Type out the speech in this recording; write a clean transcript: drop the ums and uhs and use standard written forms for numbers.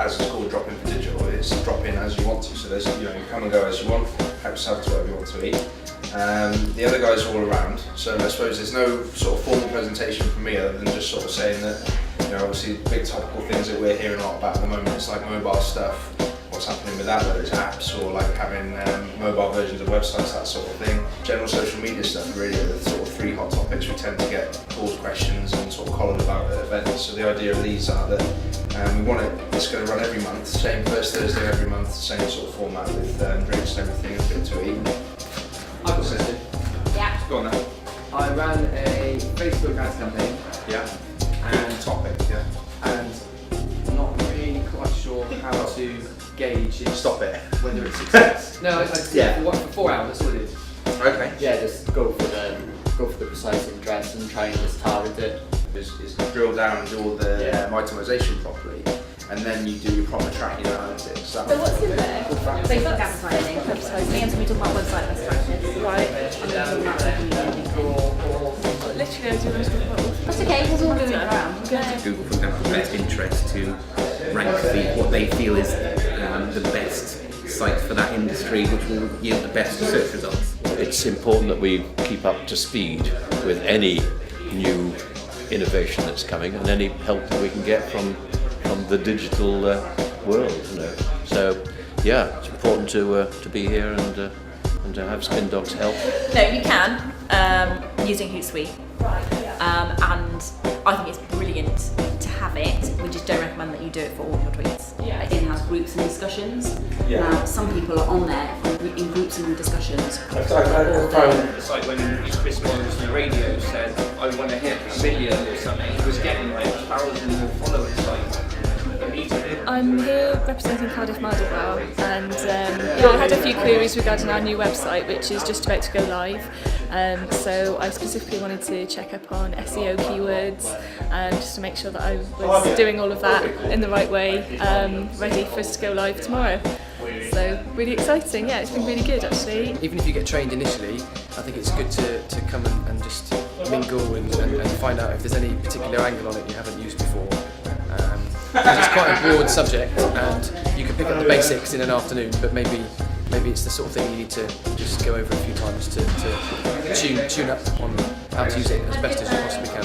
as it's called, Drop In for Digital, it's drop in as you want to. So there's, you come and go as you want, help yourself to whatever you want to eat. The other guys are all around, so I suppose there's no sort of formal presentation from me other than just sort of saying that, obviously big topical things that we're hearing a lot about at the moment, it's like mobile stuff, what's happening with that, whether it's apps or like having mobile versions of websites, that sort of thing. General social media stuff really are the sort of 3 hot topics we tend to get calls, questions and sort of collared about at events. So the idea of these are that it's going to run every month, same first Thursday every month, same sort of format with drinks and everything, a bit to eat. I've got a question. Yeah. Go on then. I ran a Facebook ads campaign. Yeah. And Topic, yeah. And not really quite sure how to gauge it. Stop it. Whether it's success. No, I Yeah. for 4 hours. That's what it is. Okay. Yeah, just go for the precise interest and try and just target it. Is drill down and do all the itemization properly, and then you do your proper tracking analytics. So what's in there? Facebook advertising, advertising, and so we talk about website best practice. Right. And then talk about literally, I do most of it. That's okay, we'll all do it around. Google, for example, best interest to rank what they feel is the best site for that industry, which will yield the best search results. It's important that we keep up to speed with any new innovation that's coming and any help that we can get from the digital world. So yeah, it's important to be here and to have SpinDoc's help. No, you can using Hootsuite, and I think it's brilliant to have it. We just don't recommend that you do it for all your tweets. It has groups and discussions. Now, some people are on there in groups and discussions. It's like when Chris Wallace on the radio said, I want to hit 1 million or something, he was getting like thousands of followers immediately. I'm here representing Cardiff Mardi Gras, and I had a few queries regarding our new website, which is just about to go live. So I specifically wanted to check up on SEO keywords, just to make sure that I was doing all of that in the right way, ready for us to go live tomorrow. So really exciting, yeah, it's been really good actually. Even if you get trained initially, I think it's good to come and just mingle and find out if there's any particular angle on it you haven't used before. Because it's quite a broad subject and you can pick up the basics in an afternoon, but maybe it's the sort of thing you need to just go over a few times to tune up on how to use it as best as you possibly can.